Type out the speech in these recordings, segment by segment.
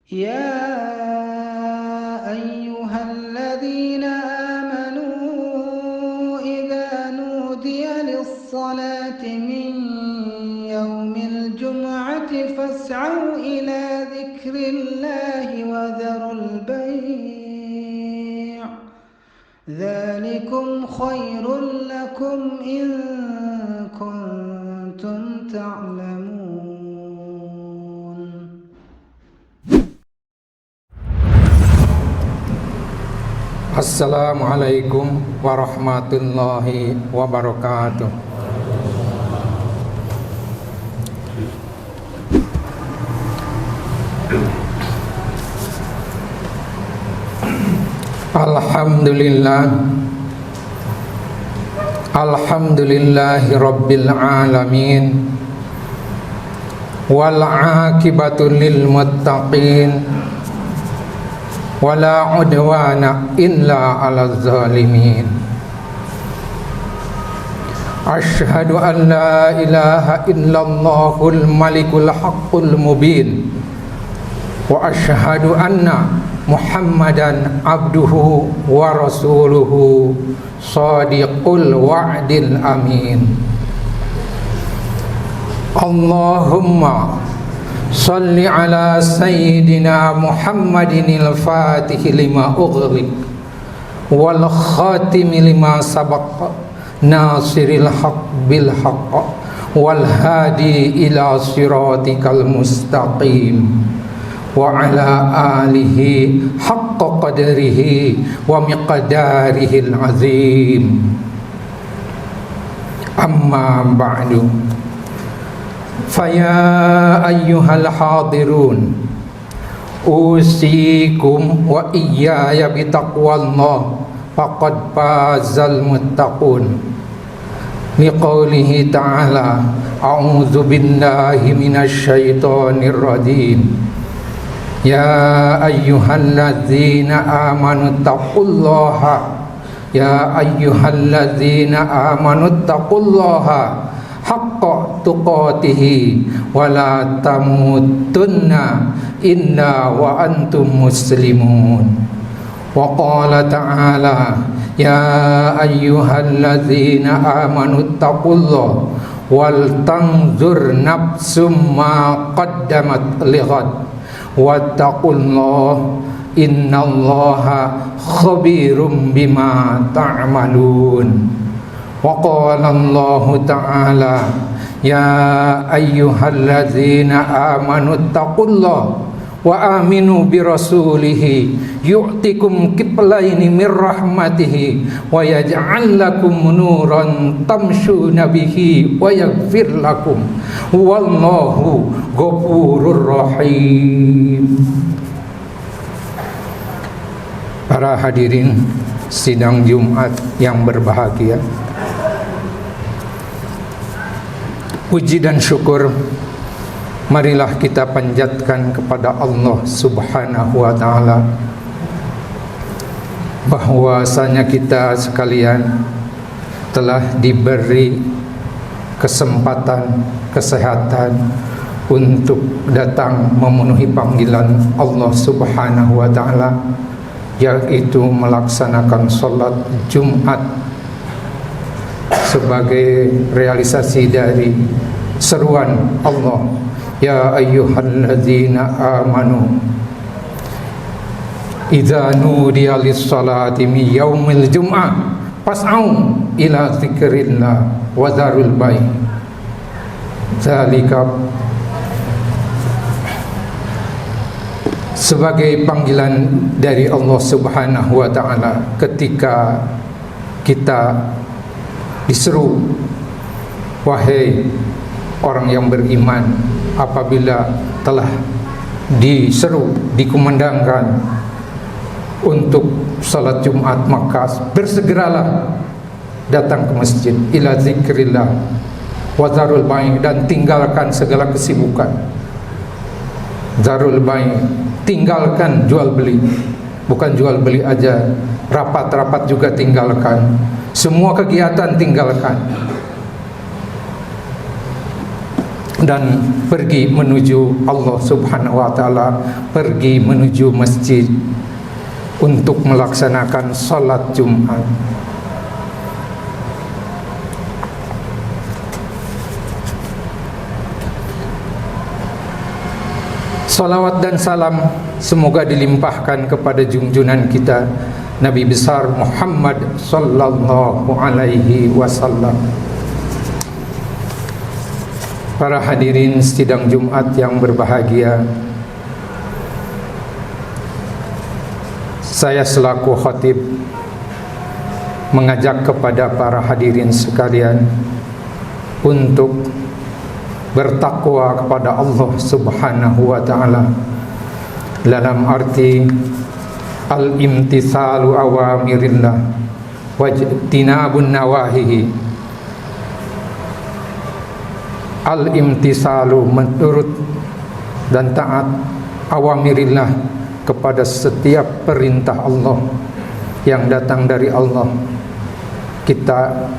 يا أيها الذين آمنوا إذا نودي للصلاة من يوم الجمعة فاسعوا إلى ذكر الله وذروا البيع ذلكم خير لكم إن كنتم تعلمون. Assalamualaikum warahmatullahi wabarakatuh. Alhamdulillahi rabbil alamin wal aqibatu lil muttaqin wala udwana illa 'alal zalimin. Asyhadu an la ilaha illallahul malikul haqqul mubin wa asyhadu anna Muhammadan abduhu wa rasuluhu shadiqul wa'dil amin. Allahumma salli ala sayyidina Muhammadinil fatih lima ughliq wal khatim lima sabaq nasiril haq bil haqq wal hadi ila siratikal mustaqim wa ala alihi haqqa qadrihi wa miqdarihil azim. Amma ba'du, faya ayyuhal hadirun usikum wa iyaya bitaqwallah faqad fazal muttaqun. Liqaulihi ta'ala a'udzu billahi minasy syaithanir rajim. Ya ayyuhalladzina amanu taqullaha ya ayyuhalladzina amanu taqullaha haqqa tuqatihi wa la tamutunna illa wa antum muslimun. Wa qala ta'ala ya ayyuhalladzina amanu taqullaha wal tanzur nafsum ma qaddamat lighad wattaqullaha innallaha khabirum bima ta'malun. Wa qala Allahu ta'ala ya ayyuhalladzina amanu taqullaha wa aminu bi rasulihi yu'tikum kiflaini mir rahmatihi wa yaj'al lakum nuran tamshuna bihi wa yaghfir lakum wallahu ghafurur rahim. Para hadirin sidang Jumat yang berbahagia, puji dan syukur marilah kita panjatkan kepada Allah Subhanahu wa ta'ala bahwasanya kita sekalian telah diberi kesempatan, kesehatan untuk datang memenuhi panggilan Allah Subhanahu wa ta'ala, yaitu melaksanakan sholat Jumat sebagai realisasi dari seruan Allah, ya ayyuhalladzina amanu idza nudiya lis-salati min yaumil jum'ah fas'au ila dzikrillah wa dzarul bai'. Zalika sebagai panggilan dari Allah Subhanahu wa ta'ala ketika kita diseru, wahai orang yang beriman, apabila telah diseru, dikumandangkan untuk salat Jumat, maka bersegeralah datang ke masjid, ila zikrillah wa dzarul bai', dan tinggalkan segala kesibukan. Dzarul bai', tinggalkan jual beli. Bukan jual beli aja, rapat-rapat juga tinggalkan, semua kegiatan tinggalkan. dan pergi menuju Allah Subhanahu wa taala, pergi menuju masjid untuk melaksanakan salat Jumat. Salawat dan salam semoga dilimpahkan kepada junjungan kita Nabi besar Muhammad sallallahu alaihi wasallam. Para hadirin sidang Jumat yang berbahagia, saya selaku khatib mengajak kepada para hadirin sekalian untuk bertakwa kepada Allah Subhanahu wa taala dalam arti al-imtithalu awamirillah wajtinabun nawahihi. Al-imtithalu menurut dan taat awamirillah kepada setiap perintah Allah yang datang dari Allah, kita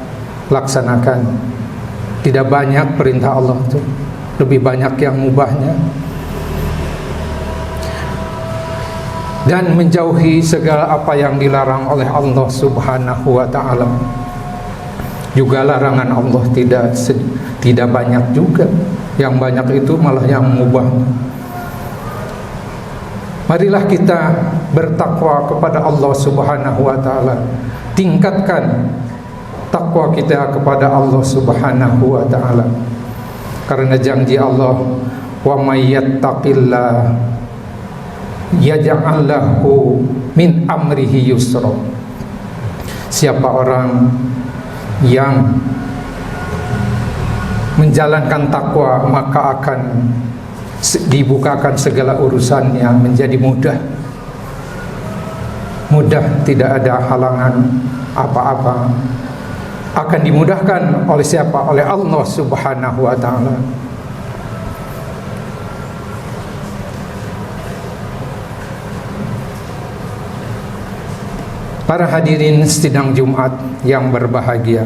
laksanakan. Tidak banyak perintah Allah itu, lebih banyak yang mubahnya. Dan menjauhi segala apa yang dilarang oleh Allah Subhanahu wa taala. Juga larangan Allah tidak banyak juga. Yang banyak itu malah yang mubah. Marilah kita bertakwa kepada Allah Subhanahu wa taala. Tingkatkan takwa kita kepada Allah Subhanahu wa taala. Karena janji Allah, wa may yattaqillah yaj'al lahu min amrihi yusra. Siapa orang yang menjalankan takwa, maka akan dibukakan segala urusannya menjadi mudah. Mudah, tidak ada halangan apa-apa. Akan dimudahkan oleh siapa? Oleh Allah Subhanahu wa taala. Para hadirin sidang Jumat yang berbahagia,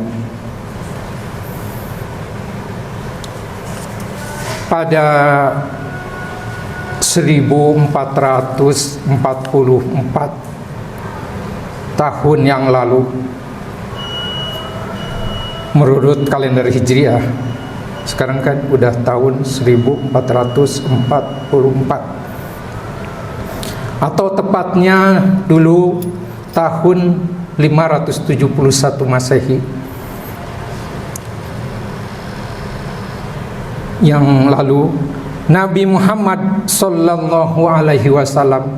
pada 1444 tahun yang lalu menurut kalender Hijriah, sekarang kan udah tahun 1444, atau tepatnya dulu tahun 571 Masehi yang lalu, Nabi Muhammad sallallahu alaihi wasallam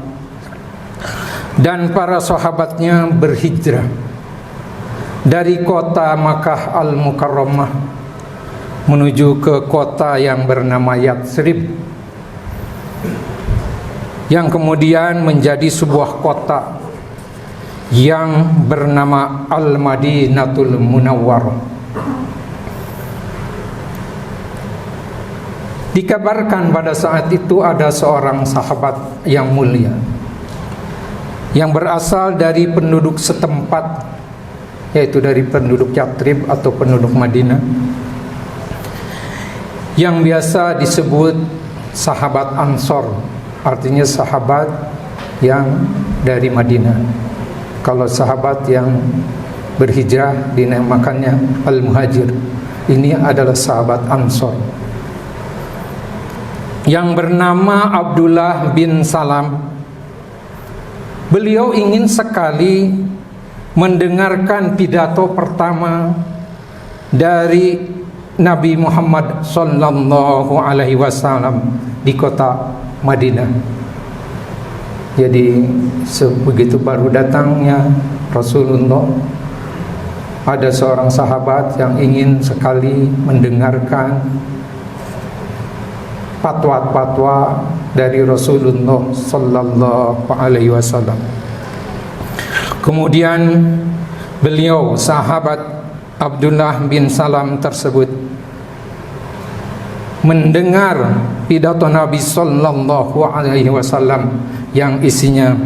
dan para sahabatnya berhijrah dari kota Makkah Al-Mukarramah menuju ke kota yang bernama Yatsrib, yang kemudian menjadi sebuah kota yang bernama Al-Madinatul Munawwarah. Dikabarkan pada saat itu ada seorang sahabat yang mulia yang berasal dari penduduk setempat, yaitu dari penduduk Yatsrib atau penduduk Madinah, yang biasa disebut sahabat Ansor, artinya sahabat yang dari Madinah. Kalau sahabat yang berhijrah dinamakannya Al-Muhajir. Ini adalah sahabat Ansor yang bernama Abdullah bin Salam. Beliau ingin sekali mendengarkan pidato pertama dari Nabi Muhammad sallallahu alaihi wasallam di kota Madinah. Jadi sebegitu baru datangnya Rasulullah, ada seorang sahabat yang ingin sekali mendengarkan fatwa-fatwa dari Rasulullah sallallahu alaihi wasallam. Kemudian beliau, sahabat Abdullah bin Salam tersebut, mendengar pidato Nabi sallallahu alaihi wasallam yang isinya,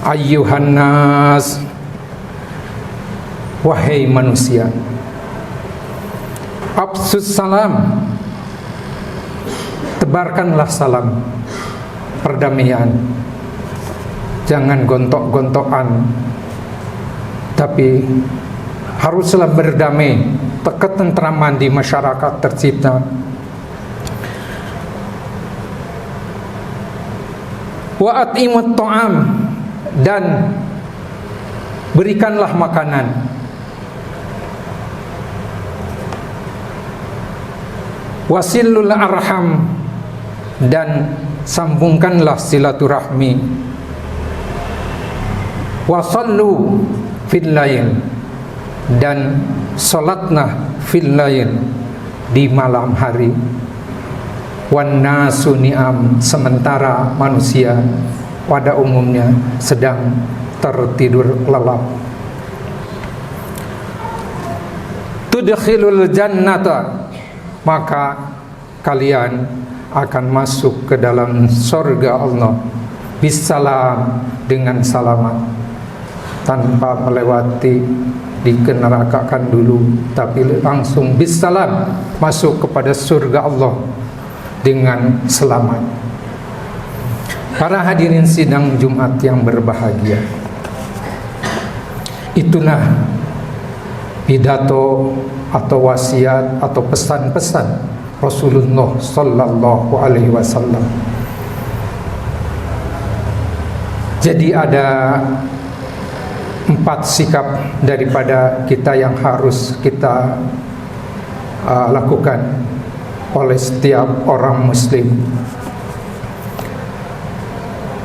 ayyuhan nas, wahai manusia, absus salam, tebarkanlah salam perdamaian. Jangan gontok-gontokan, tapi haruslah berdamai, ketentraman di masyarakat tercipta. Wa at'imut ta'am, dan berikanlah makanan. Wasilul arham, dan sambungkanlah silaturahmi. Wasallu fil lail, dan salatlah fil lail, di malam hari. Wan nasu ni'am, sementara manusia pada umumnya sedang tertidur lelap. Tudkhilul jannata, maka kalian akan masuk ke dalam surga Allah bisalam, dengan selamat, tanpa melewati dinerakakan dulu, tapi langsung bisalam masuk kepada surga Allah dengan selamat. Para hadirin sidang Jumat yang berbahagia, itulah pidato atau wasiat atau pesan-pesan Rasulullah Sallallahu Alaihi Wasallam. Jadi ada 4 sikap daripada kita yang harus kita lakukan oleh setiap orang muslim.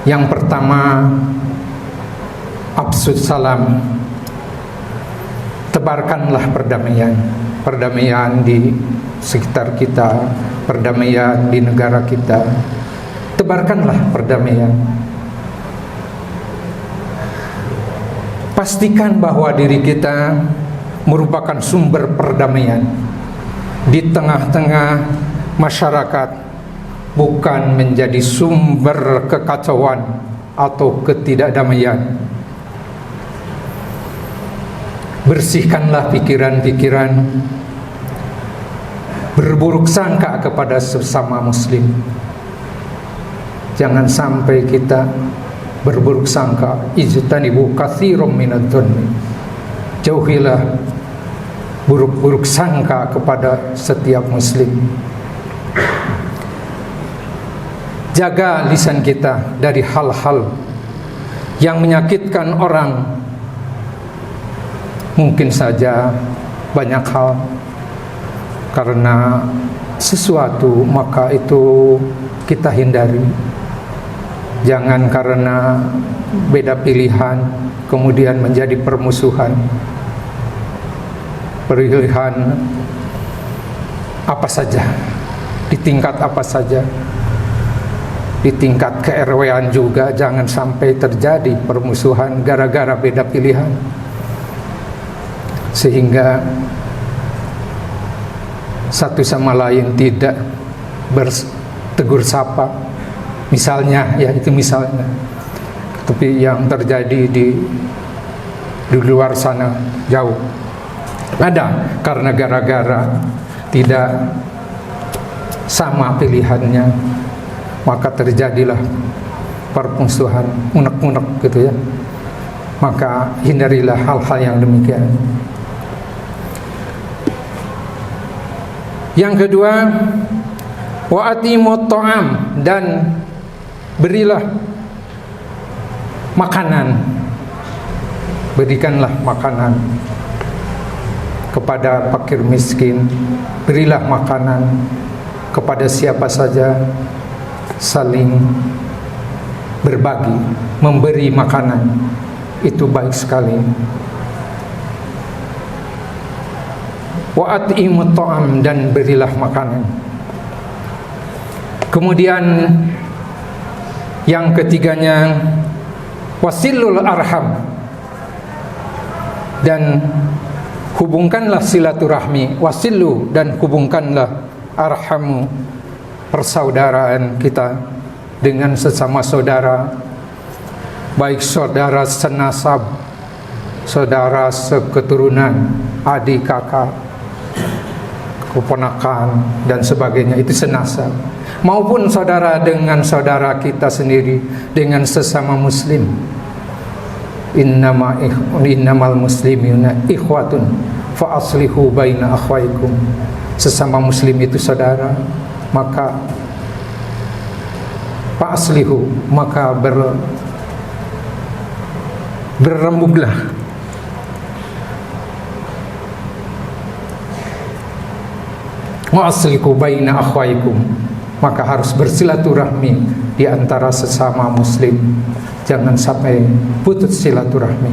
Yang pertama, absus salam, tebarkanlah perdamaian. Perdamaian di sekitar kita, perdamaian di negara kita, tebarkanlah perdamaian. Pastikan bahwa diri kita merupakan sumber perdamaian di tengah-tengah masyarakat, bukan menjadi sumber kekacauan atau ketidakdamaian. Bersihkanlah pikiran-pikiran berburuk sangka kepada sesama muslim. Jangan sampai kita berburuk sangka. Ijtanibu katsiran minadh-dhanni, jauhilah buruk-buruk sangka kepada setiap muslim. Jaga lisan kita dari hal-hal yang menyakitkan orang. Mungkin saja banyak hal, karena sesuatu maka itu kita hindari. Jangan karena beda pilihan kemudian menjadi permusuhan. Pilihan apa saja, di tingkat apa saja, di tingkat ke-RW-an juga jangan sampai terjadi permusuhan gara-gara beda pilihan, sehingga satu sama lain tidak bertegur sapa. Misalnya, ya itu misalnya, tapi yang terjadi di luar sana jauh. Ada karena gara-gara tidak sama pilihannya, maka terjadilah permusuhan, unek-unek gitu ya. Maka hindarilah hal-hal yang demikian. Yang kedua, wa atimut ta'am, dan berilah makanan. Berikanlah makanan kepada fakir miskin, berilah makanan kepada siapa saja, saling berbagi, memberi makanan itu baik sekali. Wa at'imut ta'am, dan berilah makanan. Kemudian yang ketiganya, wasilul arham, dan hubungkanlah silaturahmi. Wasilu, dan hubungkanlah arhamu, persaudaraan kita dengan sesama saudara, baik saudara senasab, saudara seketurunan, adik kakak, keponakan dan sebagainya, itu senasab. maupun saudara dengan saudara kita sendiri, dengan sesama muslim. Innamal muslimuna ikhwatun fa aslihu baina akhwaikum. Sesama muslim itu saudara, maka fa aslihu, maka berrembuglah. Wa aslihu baina akhwaikum, maka harus bersilaturahmi di antara sesama muslim. Jangan sampai putus silaturahmi.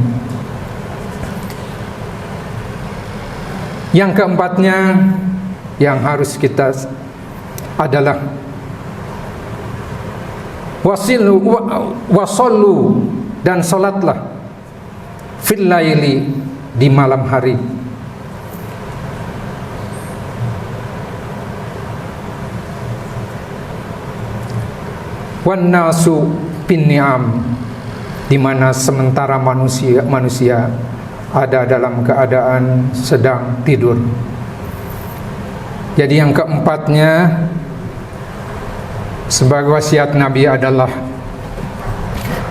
Yang keempatnya yang harus kita adalah wasallu, dan salatlah fil laili, di malam hari. Wan nasu bin ni'am, di mana sementara manusia ada dalam keadaan sedang tidur. Jadi yang keempatnya sebagai wasiat Nabi adalah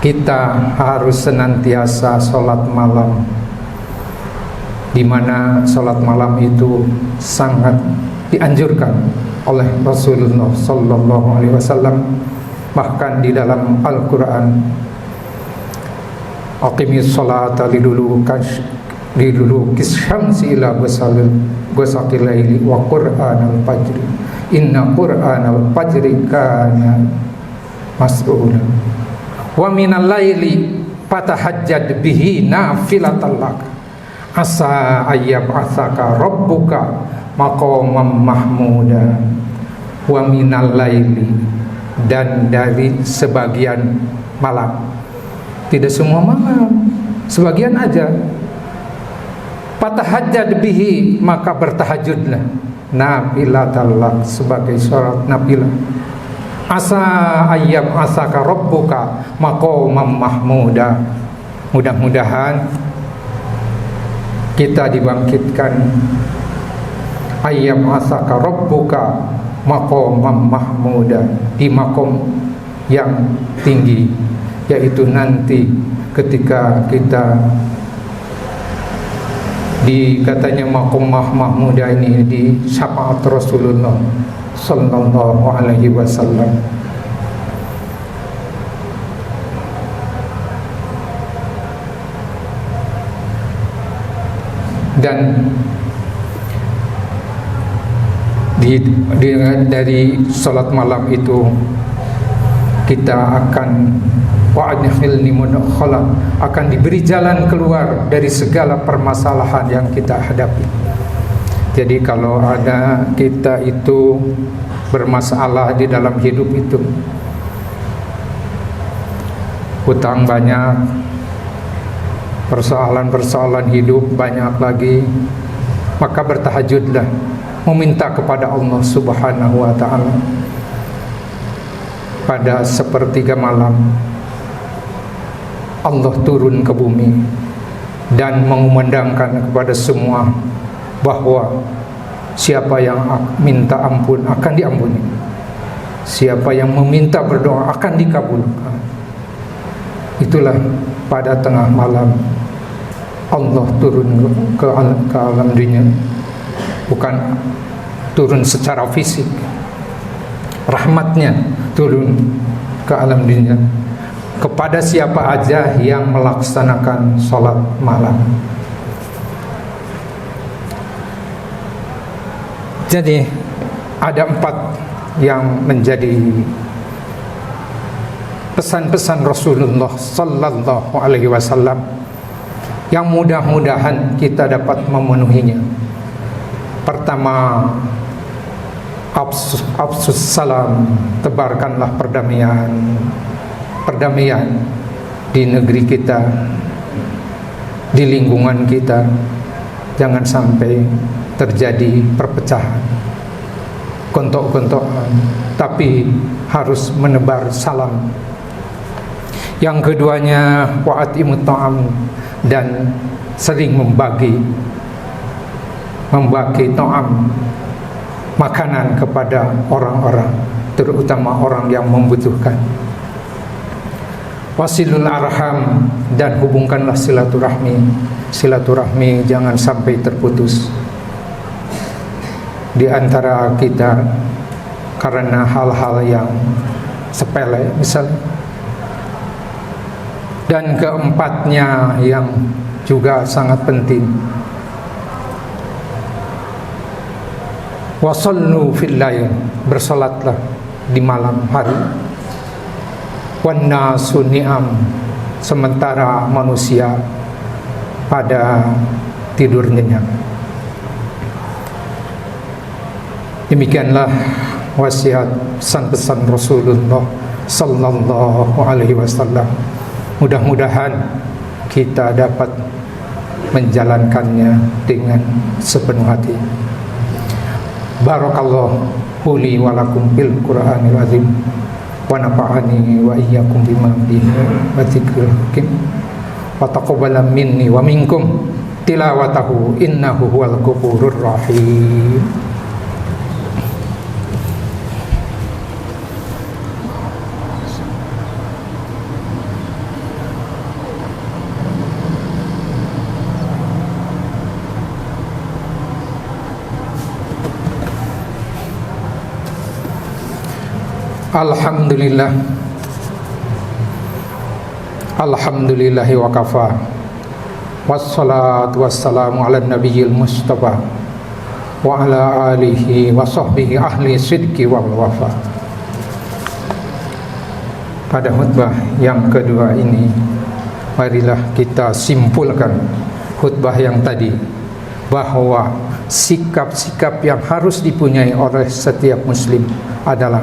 kita harus senantiasa sholat malam, di mana sholat malam itu sangat dianjurkan oleh Rasulullah Sallallahu Alaihi Wasallam. Bahkan di dalam Al-Quran, aqimis sholata lidulukis syamsi ila ghasaqil laili wa qur'anal fajri inna qur'anal fajri kana mas'ula wa minal laili fatahajjad bihi nafilatan lak asa ayyab'atsaka rabbuka maqaman mahmuda. Wa minal laili, dan dari sebagian malam, tidak semua malam, sebagian aja. Fatahajjad bihi, maka bertahajudlah, nafilatallah, sebagai syarat nafilah. Asa ayyam asaka rabbuka maqaman mahmuda, mudah-mudahan kita dibangkitkan ayyam asaka rabbuka maqaman mahmuda, di makom yang tinggi, yaitu nanti ketika kita katanya makom mahmuda ini di syafaat Rasulullah Sallallahu Alaihi Wasallam. Dan dari salat malam itu kita akan akan diberi jalan keluar dari segala permasalahan yang kita hadapi. Jadi kalau ada kita itu bermasalah di dalam hidup itu, hutang banyak, persoalan-persoalan hidup banyak lagi, maka bertahajudlah, meminta kepada Allah Subhanahu wa ta'ala pada sepertiga malam. Allah turun ke bumi dan mengumandangkan kepada semua bahwa siapa yang minta ampun akan diampuni, siapa yang meminta berdoa akan dikabulkan. Itulah pada tengah malam Allah turun ke alam dunia, bukan turun secara fisik, rahmatnya turun ke alam dunia kepada siapa aja yang melaksanakan sholat malam. Jadi ada 4 yang menjadi pesan-pesan Rasulullah Sallallahu Alaihi Wasallam yang mudah-mudahan kita dapat memenuhinya. Pertama, afsus salam, tebarkanlah perdamaian di negeri kita, di lingkungan kita. Jangan sampai terjadi perpecahan, gontok-gontokan, tapi harus menebar salam. Yang keduanya, wa'atimut ta'am, dan sering membagi ta'am, makanan kepada orang-orang terutama orang yang membutuhkan. Wasilul arham, dan hubungkanlah silaturahmi. Silaturahmi jangan sampai terputus di antara kita karena hal-hal yang sepele misalnya. Dan keempatnya yang juga sangat penting, wasallu fil lail, bersolatlah di malam hari. Wan nasu ni'am, sementara manusia pada tidur nyenyak. Demikianlah wasiat pesan-pesan Rasulullah sallallahu alaihi wasallam. Mudah-mudahan kita dapat menjalankannya dengan sepenuh hati. Barakallahu li wa lakum bil Qur'anil azim wa nafa'ani wa iyyakum bima fihi wa dzikril hakim wa taqabbala minni wa minkum tilawatahu innahu huwal ghafurur rahim. Alhamdulillah, alhamdulillahi wa kafa, wassalatu wassalamu ala nabiyil mustafa wa ala alihi wa sahbihi ahli sidqi wal wafa. Pada khutbah yang kedua ini, marilah kita simpulkan khutbah yang tadi, bahwa sikap-sikap yang harus dipunyai oleh setiap muslim adalah: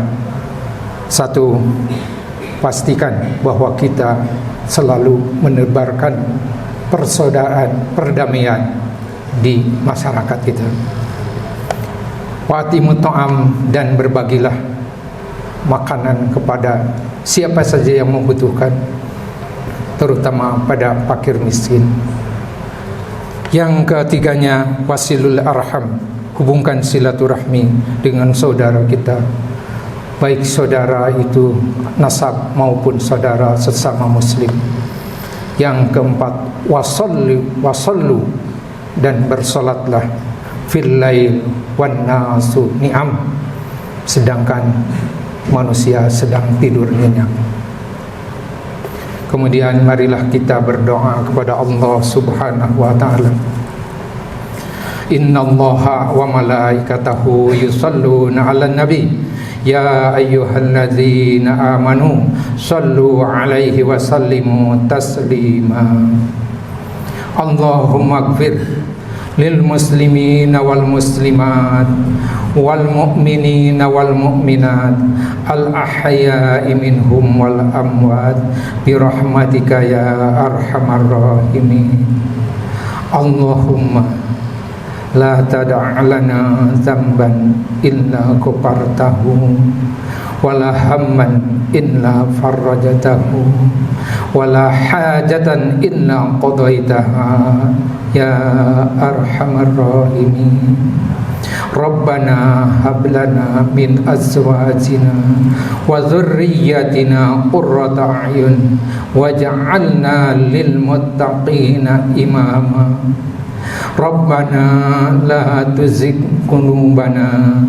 satu, pastikan bahwa kita selalu menebarkan persaudaraan, perdamaian di masyarakat kita. Wa'timut ta'am, dan berbagilah makanan kepada siapa saja yang membutuhkan, terutama pada fakir miskin. Yang ketiganya, wasilul arham, hubungkan silaturahmi dengan saudara kita, baik saudara itu nasab maupun saudara sesama muslim. Yang keempat, wasallu, dan bersolatlah fil lail wan nasu ni'am, sedangkan manusia sedang tidur nyenyak. Kemudian marilah kita berdoa kepada Allah Subhanahu wa taala. Innallaha wa malaikatahu yusalluna 'alan nabi ya ayyuhalladzina amanu sallu 'alaihi wa sallimu taslima. Allahumma ighfir lil muslimina wal muslimat wal mu'minina wal mu'minat al ahya'i minhum wal amwat bi rahmatika ya arhamar rahimin. Allahumma la tada' lana dzamban illa ghafartahu wala hamman illa farajtahu wala hajatan illa qadaitaha ya arhamar rahimin. Rabbana hab lana min azwajina wa dzurriyyatina qurrata a'yun waj'alna lil muttaqina imama. Rabbana la tuzigh qulubana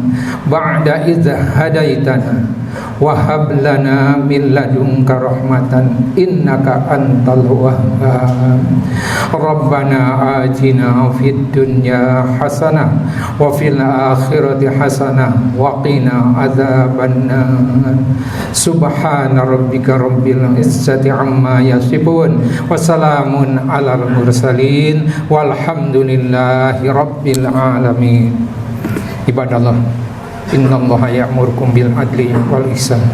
ba'da idh hadaitana wa hab lana min ladunka rahmatan innaka antal wahhab. Rabbana atina fid dunya hasanah wa fil akhirati hasanah wa qina adzabannar. Subhana rabbika rabbil izzati amma yasifun wa salamun alal mursalin walhamdulillahi rabbil alamin. Ibadallah, innallaha ya'murukum bil adli wal ihsan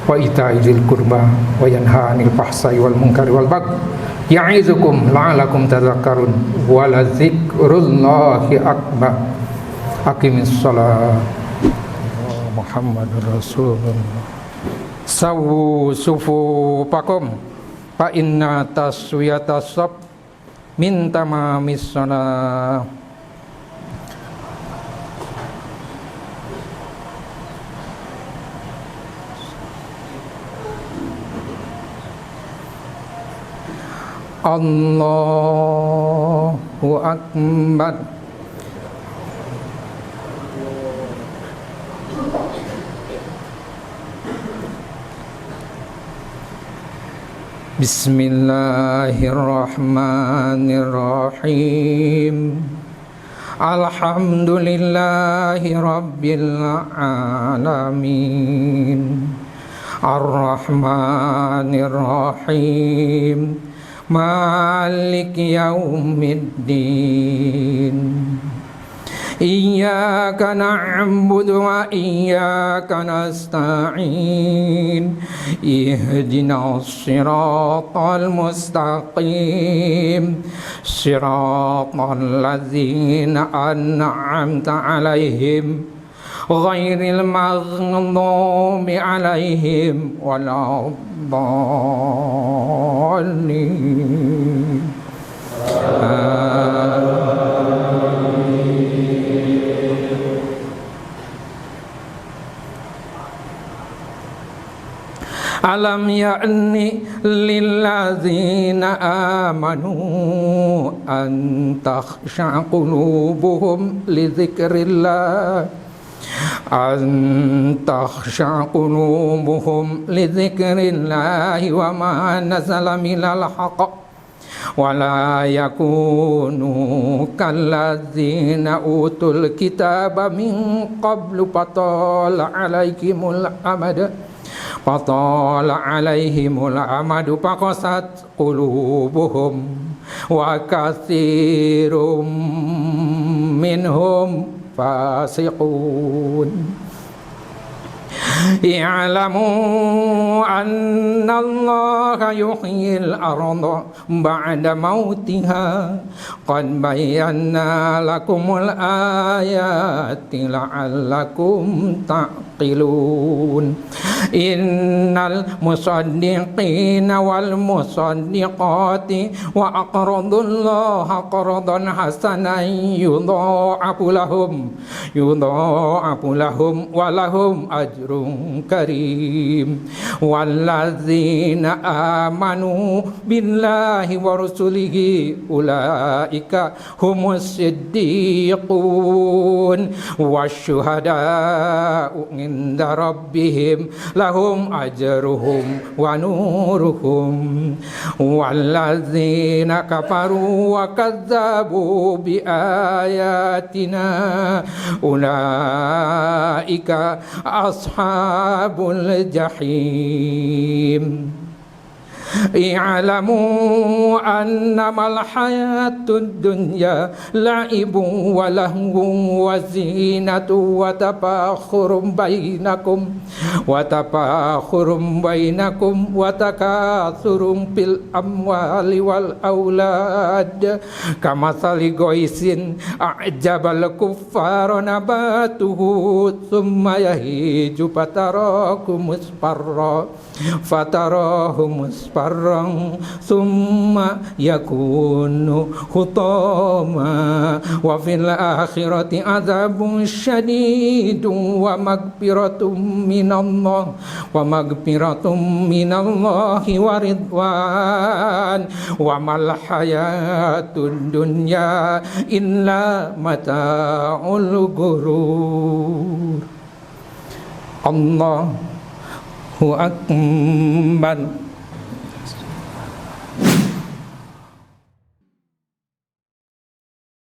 wa ita'i dzil qurba wa yanha 'anil fahsai wal munkari wal baghi ya'izukum la'allakum tadhakkarun wa la dzikrullahi akbar. Aqimis shalah. Muhammadur Rasulullah. Sawu sufufakum fa inna taswiyatas saf min tamamis shalah. Allahu Akbar. Bismillahirrahmanirrahim. Alhamdulillahi rabbil alamin. Ar-Rahmanir-Rahim. Maliki yaumiddin. Iyyaka na'budu wa iyyaka nasta'in. Ihdinas siratal mustaqim. Siratal ladzina an'amta 'alaihim ghairil maghdubi 'alaihim waladdallin. Alam ya'ni lilladzina amanu an takhsha'a qulubuhum li dzikrillah wa ma nazala minal haqq wa la yakunu kalladzina utul kitaba min qablu fatala alaihimul amadu faqasat qulubuhum wa katsirum minhum fasiqun. I'lamu anna Allaha yuhyil arda ba'da mautiha qad bayyana lakumul ayati la'allakum ta'qilun. Innal musaddiqina wal musaddiqati wa aqradullaha qardan hasanan yudha'afu lahum wa lahum ajrun karim. Walladzina amanu billahi wa rusulihi ulaika humus siddiqun wasyuhada'u inda rabbihim lahum ajruhum wa nuruhum. Walladzina kafaru wa kadzabu bi ayatina ulaika ashabul jahim. I'lamu annamal hayatud dunya la'ibun wa lahwun wa zinatun wa tafakhurum bainakum wa takatsurum fil amwali wal aulad kamathali ghaisin a'jabal kuffara nabatuhu thumma yahiju fatarahu musfarran summa yakunu hutama wa fil akhirati adzabun syadidun wa magfiratum minallahi wa ridwan wa mal hayatud dunya illa mata'ul ghurur. Allahu Akbar.